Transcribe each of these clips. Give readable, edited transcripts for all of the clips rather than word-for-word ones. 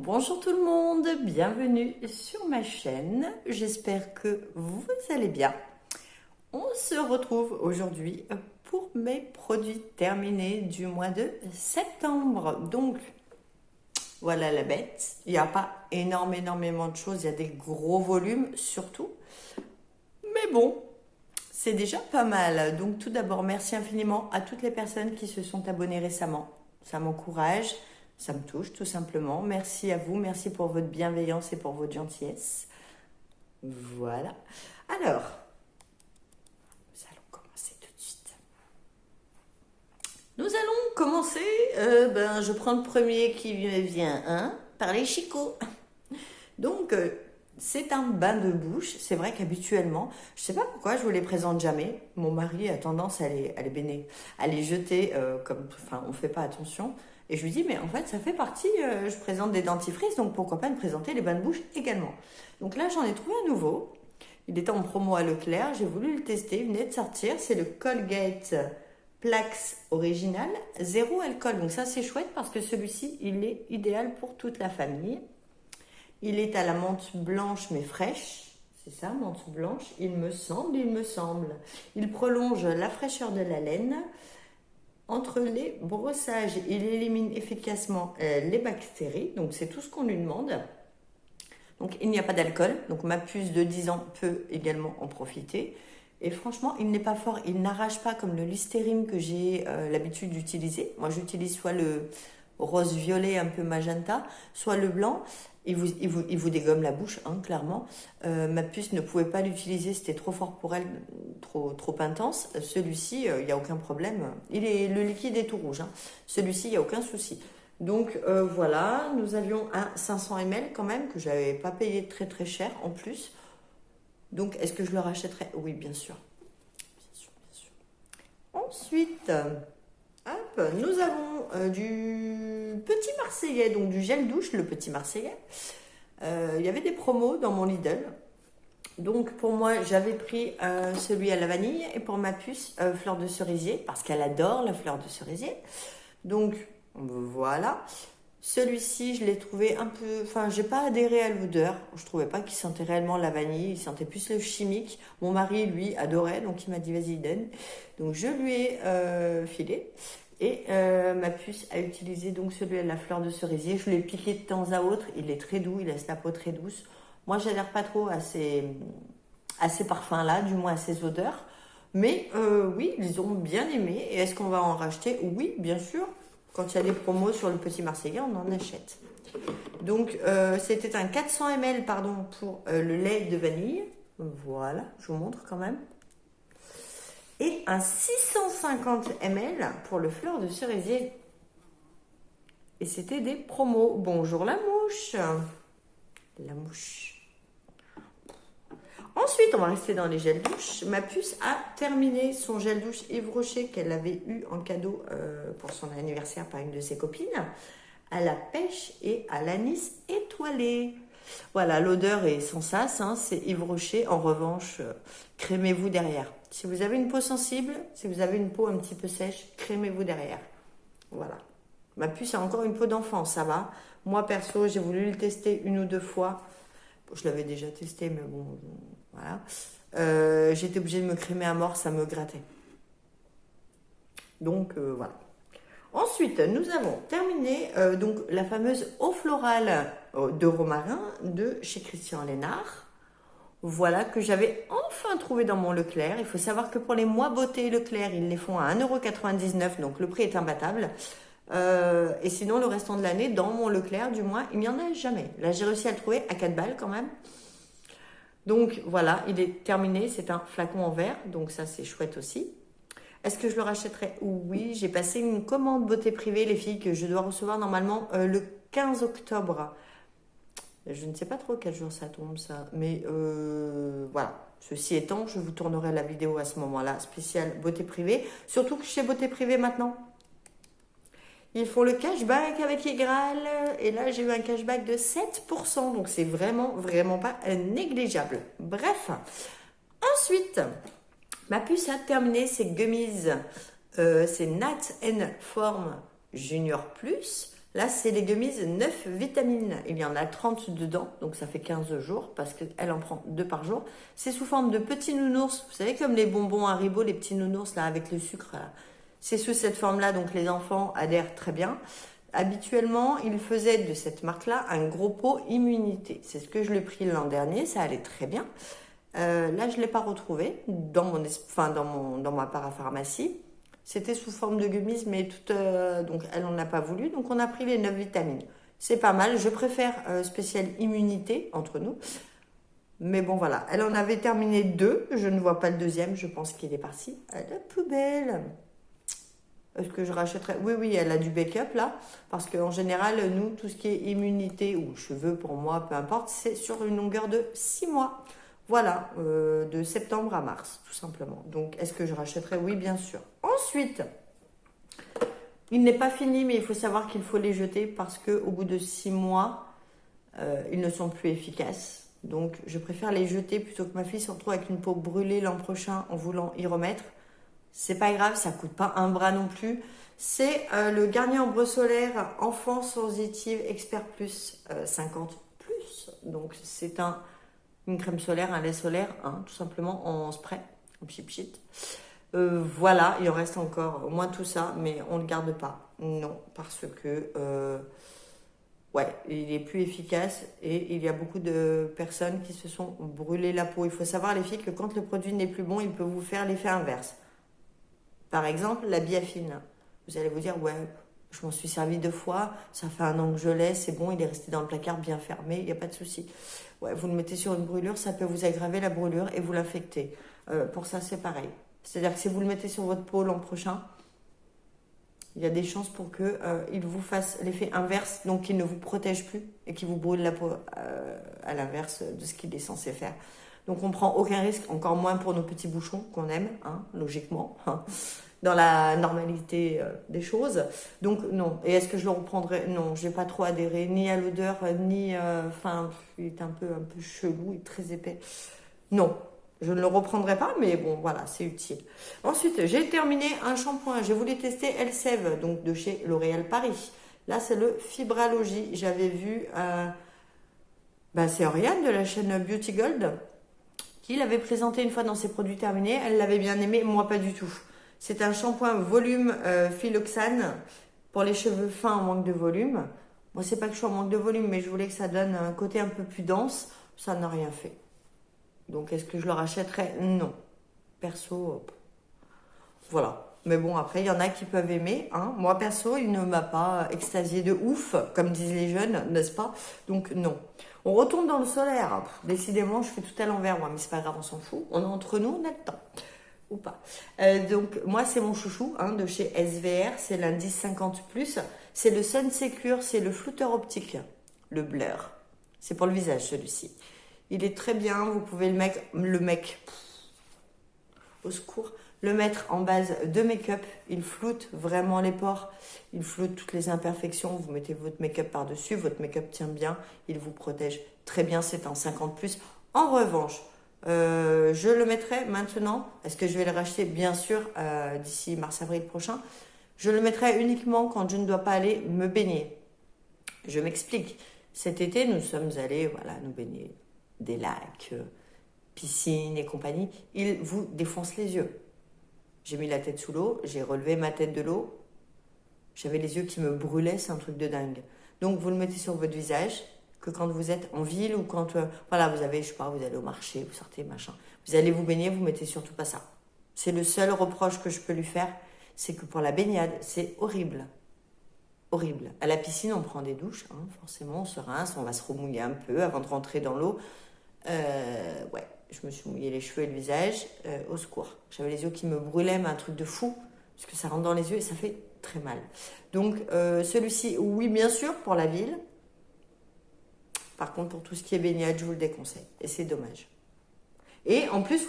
Bonjour tout le monde, bienvenue sur ma chaîne, j'espère que vous allez bien. On se retrouve aujourd'hui pour mes produits terminés du mois de septembre. Donc voilà la bête, il n'y a pas énormément de choses, il y a des gros volumes surtout. Mais bon, c'est déjà pas mal. Donc tout d'abord, merci infiniment à toutes les personnes qui se sont abonnées récemment. Ça m'encourage, ça me touche tout simplement. Merci à vous, merci pour votre bienveillance et pour votre gentillesse. Voilà. Alors, nous allons commencer tout de suite. Nous allons commencer, je prends le premier qui me vient, par les chicots. Donc, c'est un bain de bouche. C'est vrai qu'habituellement, je sais pas pourquoi je vous les présente jamais. Mon mari a tendance à les jeter enfin, on fait pas attention. Et je lui dis, mais en fait, ça fait partie, je présente des dentifrices, donc pourquoi pas me présenter les bains de bouche également. Donc là, j'en ai trouvé un nouveau. Il était en promo à Leclerc, j'ai voulu le tester, il venait de sortir. C'est le Colgate Plax Original, zéro alcool. Donc ça, c'est chouette parce que celui-ci, il est idéal pour toute la famille. Il est à la menthe blanche mais fraîche. C'est ça, menthe blanche, il me semble. Il prolonge la fraîcheur de la laine. Entre les brossages, il élimine efficacement les bactéries. Donc c'est tout ce qu'on lui demande. Donc il n'y a pas d'alcool. Donc ma puce de 10 ans peut également en profiter. Et franchement, il n'est pas fort. Il n'arrache pas comme le Listerine que j'ai l'habitude d'utiliser. Moi, j'utilise soit le rose-violet un peu magenta, soit le blanc. Il vous dégomme la bouche, clairement. Ma puce ne pouvait pas l'utiliser, c'était trop fort pour elle, trop intense. Celui-ci, il n'y a aucun problème. Le liquide est tout rouge. Celui-ci, il n'y a aucun souci. Donc voilà, nous avions un 500 ml quand même, que je n'avais pas payé très cher en plus. Donc est-ce que je le rachèterais? Oui, bien sûr. Ensuite, nous avons du petit Marseillais, donc du gel douche, le petit Marseillais. Il y avait des promos dans mon Lidl. Donc pour moi, j'avais pris celui à la vanille et pour ma puce, fleur de cerisier, parce qu'elle adore la fleur de cerisier. Donc voilà. Celui-ci, je l'ai trouvé un peu... Enfin, j'ai pas adhéré à l'odeur. Je trouvais pas qu'il sentait réellement la vanille. Il sentait plus le chimique. Mon mari, lui, adorait. Donc, il m'a dit, vas-y, donne. Donc, je lui ai filé. Et ma puce a utilisé donc celui à la fleur de cerisier. Je l'ai piqué de temps à autre. Il est très doux. Il laisse la peau très douce. Moi, j'adhère pas trop à ces parfums-là, du moins à ces odeurs. Mais oui, ils ont bien aimé. Et est-ce qu'on va en racheter? Oui, bien sûr. Quand il y a des promos sur le petit Marseillais, on en achète. Donc, c'était un 400 ml pour le lait de vanille. Voilà, je vous montre quand même. Et un 650 ml pour le fleur de cerisier. Et c'était des promos. Bonjour la mouche. La mouche. Ensuite, on va rester dans les gels douche. Ma puce a terminé son gel douche Yves Rocher qu'elle avait eu en cadeau pour son anniversaire par une de ses copines, à la pêche et à l'anis étoilé. Voilà, l'odeur est sans sas, c'est Yves Rocher. En revanche, crémez-vous derrière. Si vous avez une peau sensible, si vous avez une peau un petit peu sèche, crémez-vous derrière. Voilà. Ma puce a encore une peau d'enfant, ça va. Moi, perso, j'ai voulu le tester une ou deux fois. Je l'avais déjà testé, mais bon, voilà. J'étais obligée de me crémer à mort, ça me grattait. Donc, voilà. Ensuite, nous avons terminé donc la fameuse eau florale de romarin de chez Christian Lénard. Voilà, que j'avais enfin trouvé dans mon Leclerc. Il faut savoir que pour les mois beauté Leclerc, ils les font à 1,99 €, donc le prix est imbattable. Et sinon, le restant de l'année, dans mon Leclerc, du moins, il n'y en a jamais. Là, j'ai réussi à le trouver à 4 balles quand même. Donc voilà, il est terminé. C'est un flacon en verre, donc ça, c'est chouette aussi. Est-ce que je le rachèterai? Oui, j'ai passé une commande beauté privée, les filles, que je dois recevoir normalement le 15 octobre. Je ne sais pas trop quel jour ça tombe, ça. Mais voilà. Ceci étant, je vous tournerai la vidéo à ce moment-là, spéciale beauté privée. Surtout que chez beauté privée maintenant, ils font le cashback avec Igral. Et là, j'ai eu un cashback de 7%. Donc, c'est vraiment pas négligeable. Bref. Ensuite, ma puce a terminé ses gummies. C'est Nat N Form Junior Plus. Là, c'est les gummies 9 vitamines. Il y en a 30 dedans, donc ça fait 15 jours, parce qu'elle en prend 2 par jour. C'est sous forme de petits nounours. Vous savez, comme les bonbons Haribo, les petits nounours, là, avec le sucre, là. C'est sous cette forme-là, donc les enfants adhèrent très bien. Habituellement, ils faisaient de cette marque-là un gros pot immunité. C'est ce que je l'ai pris l'an dernier, ça allait très bien. Là, je ne l'ai pas retrouvé dans ma parapharmacie. C'était sous forme de gummies, mais donc elle n'en a pas voulu. Donc on a pris les 9 vitamines. C'est pas mal. Je préfère spécial immunité entre nous. Mais bon, voilà. Elle en avait terminé 2. Je ne vois pas le deuxième. Je pense qu'il est parti à la poubelle. Est-ce que je rachèterais? Oui, oui, elle a du backup là. Parce qu'en général, nous, tout ce qui est immunité ou cheveux, pour moi, peu importe, c'est sur une longueur de 6 mois. Voilà, de septembre à mars, tout simplement. Donc, est-ce que je rachèterai? Oui, bien sûr. Ensuite, il n'est pas fini, mais il faut savoir qu'il faut les jeter parce qu'au bout de 6 mois, ils ne sont plus efficaces. Donc, je préfère les jeter plutôt que ma fille se retrouve avec une peau brûlée l'an prochain en voulant y remettre. C'est pas grave, ça coûte pas un bras non plus. C'est le Garnier Ambre Solaire Enfant Sensitive Expert Plus 50 plus. Donc c'est une crème solaire, un lait solaire, hein, tout simplement en spray, en pchit. Voilà, il en reste encore au moins tout ça, mais on ne le garde pas. Non, parce que ouais, il est plus efficace et il y a beaucoup de personnes qui se sont brûlées la peau. Il faut savoir les filles que quand le produit n'est plus bon, il peut vous faire l'effet inverse. Par exemple, la biafine. Vous allez vous dire, ouais, je m'en suis servi 2 fois, ça fait 1 an que je l'ai, c'est bon, il est resté dans le placard bien fermé, il n'y a pas de souci. Ouais, vous le mettez sur une brûlure, ça peut vous aggraver la brûlure et vous l'infecter. Pour ça, c'est pareil. C'est-à-dire que si vous le mettez sur votre peau l'an prochain, il y a des chances pour qu'il vous fasse l'effet inverse, donc qu'il ne vous protège plus et qu'il vous brûle la peau à l'inverse de ce qu'il est censé faire. Donc on prend aucun risque, encore moins pour nos petits bouchons qu'on aime, hein, logiquement, hein, dans la normalité des choses. Donc non. Et est-ce que je le reprendrai? Non, j'ai pas trop adhéré ni à l'odeur, ni... Enfin, il est un peu chelou, il est très épais. Non, je ne le reprendrai pas, mais bon, voilà, c'est utile. Ensuite, j'ai terminé un shampoing. Je voulais tester Elseve, donc de chez L'Oréal Paris. Là, c'est le Fibralogie. J'avais vu... c'est Oriane de la chaîne Beauty Gold qui l'avait présenté une fois dans ses produits terminés. Elle l'avait bien aimé, moi pas du tout. C'est un shampoing volume Philoxane pour les cheveux fins en manque de volume. Moi, c'est pas que je suis en manque de volume, mais je voulais que ça donne un côté un peu plus dense. Ça n'a rien fait. Donc, est-ce que je le rachèterais? Non. Perso, voilà. Mais bon, après, il y en a qui peuvent aimer, hein. Moi, perso, il ne m'a pas extasié de ouf, comme disent les jeunes, n'est-ce pas? Donc, non. On retourne dans le solaire. Décidément, je fais tout à l'envers, moi, mais c'est pas grave, on s'en fout. On est entre nous, on a le temps. Ou pas. Donc, moi, c'est mon chouchou, hein, de chez SVR. C'est l'indice 50+. C'est le Sun Secure, c'est le flouteur optique, le blur. C'est pour le visage, celui-ci. Il est très bien. Vous pouvez au secours, le mettre en base de make-up. Il floute vraiment les pores. Il floute toutes les imperfections. Vous mettez votre make-up par-dessus. Votre make-up tient bien. Il vous protège très bien. C'est en 50+. En revanche, je le mettrai maintenant. Est-ce que je vais le racheter? Bien sûr, d'ici mars-avril prochain. Je le mettrai uniquement quand je ne dois pas aller me baigner. Je m'explique. Cet été, nous sommes allés nous baigner. Des lacs, piscines et compagnie. Il vous défonce les yeux. J'ai mis la tête sous l'eau, j'ai relevé ma tête de l'eau. J'avais les yeux qui me brûlaient, c'est un truc de dingue. Donc vous le mettez sur votre visage, que quand vous êtes en ville ou quand vous avez, je sais pas, vous allez au marché, vous sortez, machin. Vous allez vous baigner, vous mettez surtout pas ça. C'est le seul reproche que je peux lui faire, c'est que pour la baignade, c'est horrible. Horrible. À la piscine, on prend des douches, hein, forcément, on se rince, on va se remouiller un peu avant de rentrer dans l'eau. Je me suis mouillé les cheveux et le visage, au secours. J'avais les yeux qui me brûlaient, mais un truc de fou, parce que ça rentre dans les yeux et ça fait très mal. Donc, celui-ci, oui, bien sûr, pour la ville. Par contre, pour tout ce qui est baignade, je vous le déconseille. Et c'est dommage. Et en plus,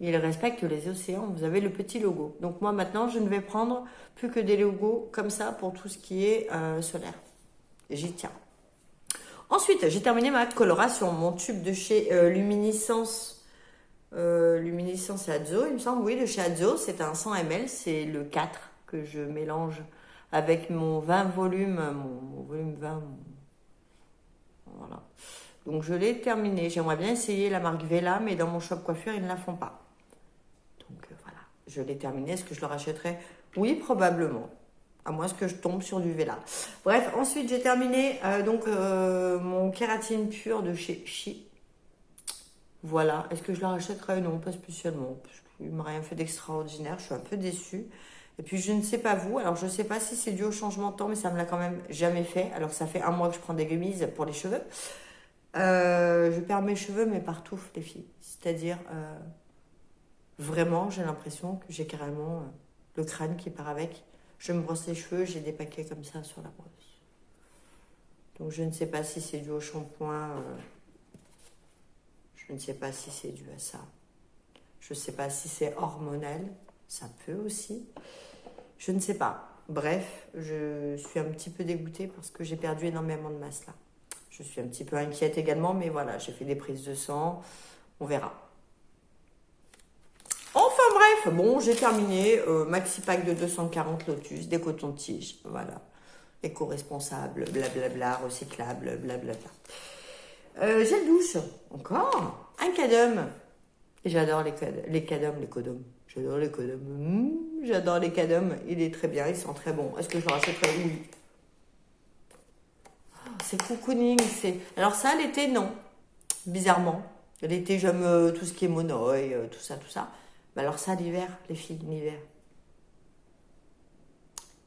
il respecte les océans. Vous avez le petit logo. Donc moi, maintenant, je ne vais prendre plus que des logos comme ça pour tout ce qui est solaire. J'y tiens. Ensuite, j'ai terminé ma coloration. Mon tube de chez Luminiscence. Luminiscence et Adzo, il me semble. Oui, de chez Adzo. C'est un 100 ml. C'est le 4 que je mélange avec mon 20 volume, mon volume 20. Voilà. Donc je l'ai terminé. J'aimerais bien essayer la marque Vela, mais dans mon shop coiffure, ils ne la font pas. Donc voilà, je l'ai terminé. Est-ce que je le rachèterai? Oui, probablement. À moins que je tombe sur du Vela. Bref, ensuite j'ai terminé mon kératine pure de chez Chi. Voilà. Est-ce que je la rachèterai? Non, pas spécialement. Parce qu'il ne m'a rien fait d'extraordinaire. Je suis un peu déçue. Et puis je ne sais pas vous. Alors je ne sais pas si c'est dû au changement de temps, mais ça me l'a quand même jamais fait. Alors que ça fait 1 mois que je prends des gummies pour les cheveux. Je perds mes cheveux, mais partout, les filles. C'est-à-dire, vraiment, j'ai l'impression que j'ai carrément le crâne qui part avec. Je me brosse les cheveux, j'ai des paquets comme ça sur la brosse. Donc je ne sais pas si c'est dû au shampoing. Je ne sais pas si c'est dû à ça. Je ne sais pas si c'est hormonal. Ça peut aussi. Je ne sais pas. Bref, je suis un petit peu dégoûtée parce que j'ai perdu énormément de masse là. Je suis un petit peu inquiète également, mais voilà, j'ai fait des prises de sang. On verra. Enfin bref, bon, j'ai terminé. Maxi pack de 240 Lotus, des cotons-tiges. Voilà. Éco-responsable, blablabla, recyclable, blablabla. Gel douche, encore. Un cadum. Et j'adore les cadums, les codoms. J'adore les codoms. J'adore les cadums. Il est très bien, ils sont très bons. Est-ce que je le rachèterai? Oui. C'est cocooning, c'est... Alors ça, l'été, non. Bizarrement. L'été, j'aime tout ce qui est monoï, tout ça, tout ça. Mais alors ça, l'hiver, les filles, l'hiver.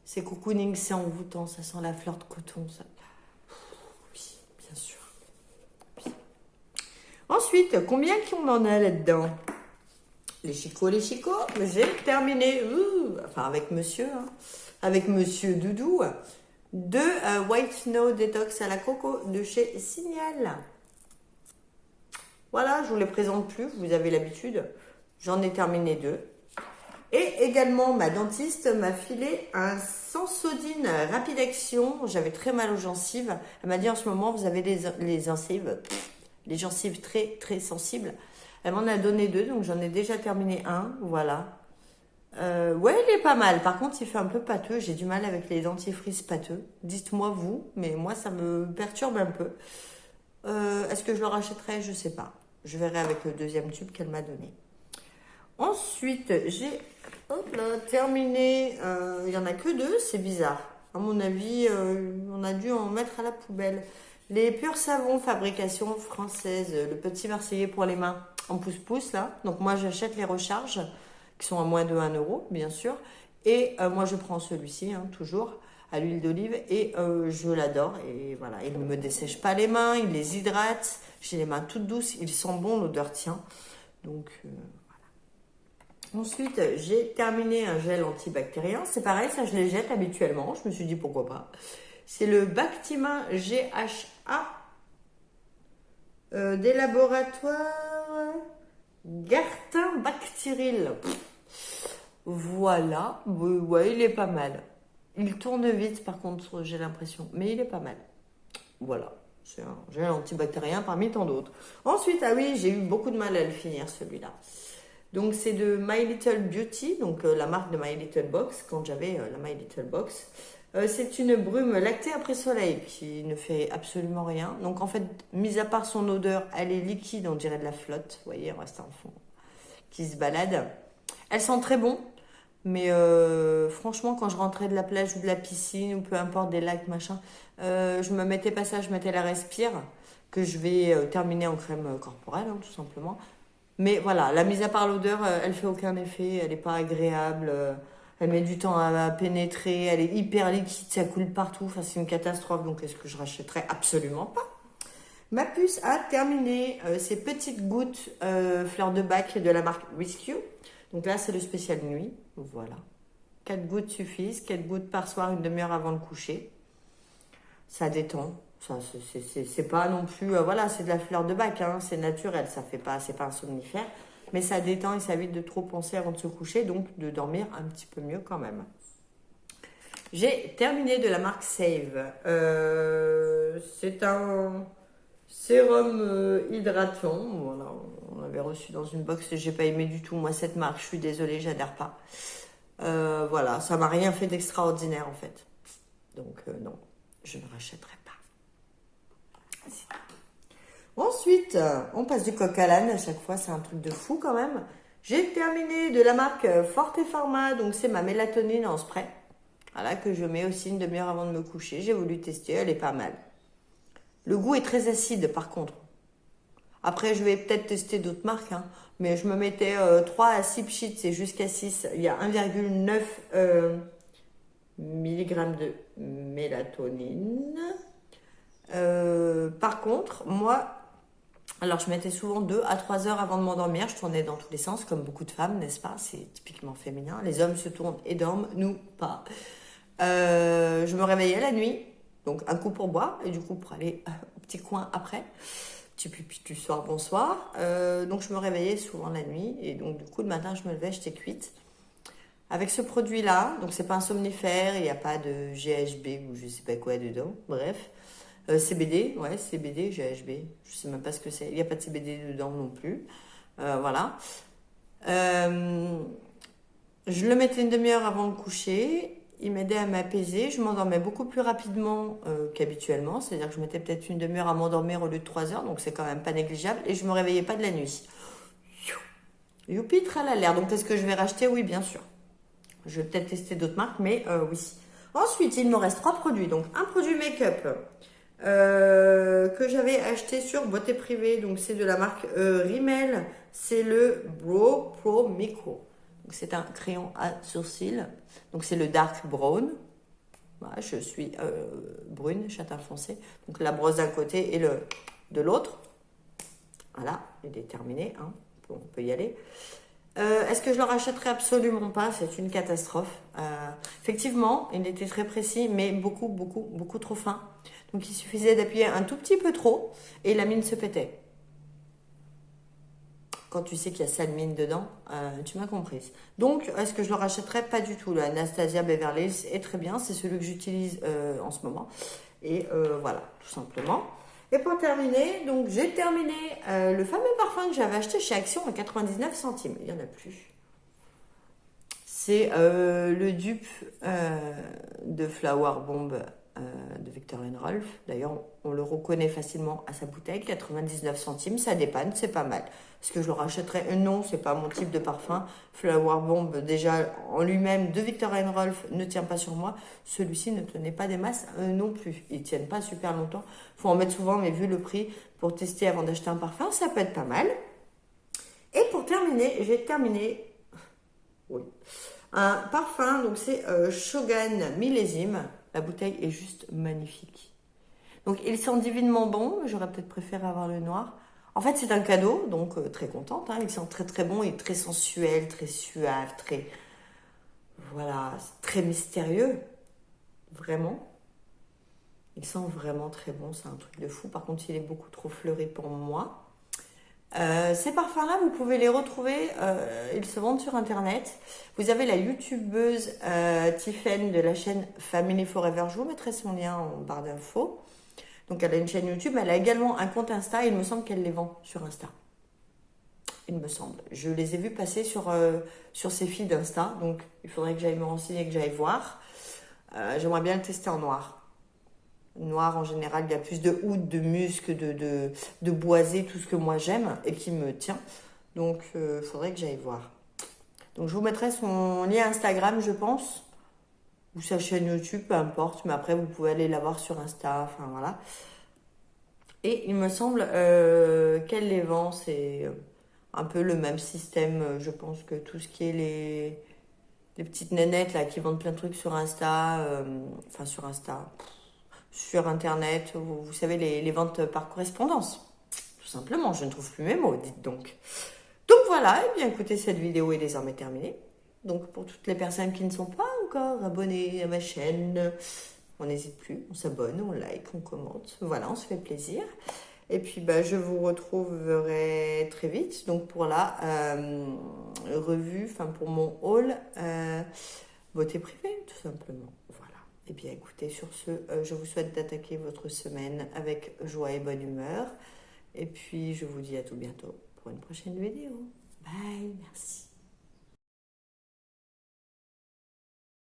C'est cocooning, c'est envoûtant, ça sent la fleur de coton, ça. Oui, bien sûr. Oui. Ensuite, combien qu'on en a là-dedans? Les chicots, j'ai terminé. Enfin, avec monsieur, hein. Avec monsieur Doudou. Deux White Snow Detox à la coco de chez Signal. Voilà, je vous les présente plus, vous avez l'habitude. J'en ai terminé 2. Et également, ma dentiste m'a filé un Sensodyne rapide action. J'avais très mal aux gencives. Elle m'a dit en ce moment, vous avez les gencives très très sensibles. Elle m'en a donné 2, donc j'en ai déjà terminé 1. Voilà. Ouais, il est pas mal. Par contre, il fait un peu pâteux. J'ai du mal avec les dentifrices pâteux. Dites-moi vous, mais moi, ça me perturbe un peu. Est-ce que je le rachèterai? Je sais pas. Je verrai avec le deuxième tube qu'elle m'a donné. Ensuite, j'ai terminé. Il n'y en a que 2, c'est bizarre. À mon avis, on a dû en mettre à la poubelle. Les purs savons, fabrication française. Le petit Marseillais pour les mains en pouce-pouce, là. Donc moi, j'achète les recharges, qui sont à moins de 1 euro, bien sûr. Et moi, je prends celui-ci, hein, toujours, à l'huile d'olive. Et je l'adore. Et voilà, il ne me dessèche pas les mains, il les hydrate. J'ai les mains toutes douces, il sent bon, l'odeur tient. Donc... Ensuite, j'ai terminé un gel antibactérien. C'est pareil, ça je les jette habituellement. Je me suis dit pourquoi pas. C'est le Bactima GHA des laboratoires Gartin Bactéril. Voilà, ouais, il est pas mal. Il tourne vite par contre, j'ai l'impression, mais il est pas mal. Voilà, c'est un gel antibactérien parmi tant d'autres. Ensuite, ah oui, j'ai eu beaucoup de mal à le finir celui-là. Donc c'est de My Little Beauty, donc la marque de My Little Box, quand j'avais la My Little Box. C'est une brume lactée après soleil qui ne fait absolument rien. Donc en fait, mis à part son odeur, elle est liquide, on dirait de la flotte. Vous voyez, on reste en fond, qui se balade. Elle sent très bon, mais franchement, quand je rentrais de la plage ou de la piscine, ou peu importe, des lacs, machin, je me mettais pas ça, je mettais la Respire, que je vais terminer en crème corporelle, hein, tout simplement. Mais voilà, la mise à part l'odeur, elle fait aucun effet, elle n'est pas agréable, elle met du temps à pénétrer, elle est hyper liquide, ça coule partout, enfin c'est une catastrophe, donc est-ce que je rachèterais? Absolument pas. Ma puce a terminé ces petites gouttes fleurs de bac de la marque Rescue. Donc là, c'est le spécial nuit, voilà. 4 gouttes suffisent, 4 gouttes par soir, une demi-heure avant le coucher. Ça détend. C'est pas non plus, voilà, c'est de la fleur de bac, hein, c'est naturel, ça fait pas, c'est pas un somnifère, mais ça détend et ça évite de trop penser avant de se coucher, donc de dormir un petit peu mieux quand même. J'ai terminé de la marque Save. C'est un sérum hydratant, voilà, on l'avait reçu dans une box et j'ai pas aimé du tout, moi cette marque, je suis désolée, j'adhère pas. Voilà, ça m'a rien fait d'extraordinaire en fait. Donc non, je ne rachèterai pas. Ensuite, on passe du coq à l'âne. À chaque fois, c'est un truc de fou quand même. J'ai terminé de la marque Forte Pharma. Donc c'est ma mélatonine en spray. Voilà, que je mets aussi une demi-heure avant de me coucher. J'ai voulu tester, elle est pas mal. Le goût est très acide par contre. Après, je vais peut-être tester d'autres marques, hein, mais je me mettais 3 à 6 pchits, c'est jusqu'à 6. Il y a 1,9 mg de mélatonine. Par contre, moi, alors je mettais souvent 2 à 3 heures avant de m'endormir. Je tournais dans tous les sens, comme beaucoup de femmes, n'est-ce pas? C'est typiquement féminin. Les hommes se tournent et dorment, nous pas. Je me réveillais la nuit, donc un coup pour boire, et du coup pour aller au petit coin après. Petit pipi du soir, bonsoir. Donc je me réveillais souvent la nuit, et donc du coup le matin je me levais, j'étais cuite. Avec ce produit-là, donc c'est pas un somnifère, il n'y a pas de GHB ou je sais pas quoi dedans, bref. CBD, ouais, CBD, GHB, je sais même pas ce que c'est. Il n'y a pas de CBD dedans non plus. Voilà. Je le mettais une demi-heure avant le coucher. Il m'aidait à m'apaiser. Je m'endormais beaucoup plus rapidement qu'habituellement. C'est-à-dire que je mettais peut-être une demi-heure à m'endormir au lieu de 3 heures. Donc c'est quand même pas négligeable. Et je me réveillais pas de la nuit. Youpi, tralala. Donc est-ce que je vais racheter? Oui, bien sûr. Je vais peut-être tester d'autres marques, mais oui. Ensuite, il me reste 3 produits. Donc un produit make-up que j'avais acheté sur Beauté Privée. Donc c'est de la marque Rimmel. C'est le Brow Pro Micro. C'est un crayon à sourcils. Donc c'est le dark brown. Voilà, je suis brune, châtain foncé. Donc la brosse d'un côté et le de l'autre. Voilà, il est terminé. Hein. On peut y aller. Est-ce que je le rachèterai? Absolument pas. C'est une catastrophe. Effectivement, il était très précis, mais beaucoup trop fin. Donc il suffisait d'appuyer un tout petit peu trop et la mine se pétait. Quand tu sais qu'il y a ça de mine dedans, tu m'as comprise. Donc, est-ce que je le rachèterais? Pas du tout. Le Anastasia Beverly Hills est très bien. C'est celui que j'utilise en ce moment. Et voilà, tout simplement. Et pour terminer, donc j'ai terminé le fameux parfum que j'avais acheté chez Action à 99 centimes. Il n'y en a plus. C'est le dupe de Flower Bomb de Viktor & Rolf. D'ailleurs, on le reconnaît facilement à sa bouteille, 99 centimes, ça dépanne, c'est pas mal. Est-ce que je le rachèterais? Non, c'est pas mon type de parfum. Flower Bomb, déjà en lui-même, de Viktor & Rolf, ne tient pas sur moi. Celui-ci ne tenait pas des masses non plus. Ils tiennent pas super longtemps. Faut en mettre souvent, mais vu le prix, pour tester avant d'acheter un parfum, ça peut être pas mal. Et pour terminer, j'ai terminé... Oui. Un parfum, donc c'est Shogun Millésime. La bouteille est juste magnifique. Donc il sent divinement bon, j'aurais peut-être préféré avoir le noir. En fait c'est un cadeau, donc très contente. Hein. Il sent très très bon, il est très sensuel, très suave, très... Voilà, très mystérieux. Vraiment. Il sent vraiment très bon, c'est un truc de fou. Par contre il est beaucoup trop fleuri pour moi. Ces parfums-là, vous pouvez les retrouver, ils se vendent sur internet. Vous avez la youtubeuse Tiffen de la chaîne Family Forever, je vous mettrai son lien en barre d'infos. Donc elle a une chaîne YouTube, elle a également un compte Insta, il me semble qu'elle les vend sur Insta. Il me semble. Je les ai vus passer sur ses feeds d'Insta, donc il faudrait que j'aille me renseigner, que j'aille voir. J'aimerais bien le tester en noir. Noir en général, il y a plus de oud, de musc, de boisé, tout ce que moi j'aime et qui me tient. Donc il faudrait que j'aille voir. Donc je vous mettrai son lien Instagram, je pense, ou sa chaîne YouTube, peu importe, mais après vous pouvez aller la voir sur Insta, enfin voilà. Et il me semble qu'elle les vend, c'est un peu le même système, je pense que tout ce qui est les petites nénettes là qui vendent plein de trucs sur Insta, enfin sur Insta. Sur internet, vous savez, les ventes par correspondance. Tout simplement, je ne trouve plus mes mots, dites donc. Donc voilà, et bien écoutez, cette vidéo est désormais terminée. Donc pour toutes les personnes qui ne sont pas encore abonnées à ma chaîne, on n'hésite plus, on s'abonne, on like, on commente. Voilà, on se fait plaisir. Et puis bah, je vous retrouverai très vite. Donc pour la revue, enfin pour mon haul beauté privée, tout simplement. Eh bien écoutez, sur ce, je vous souhaite d'attaquer votre semaine avec joie et bonne humeur. Et puis je vous dis à tout bientôt pour une prochaine vidéo. Bye, merci.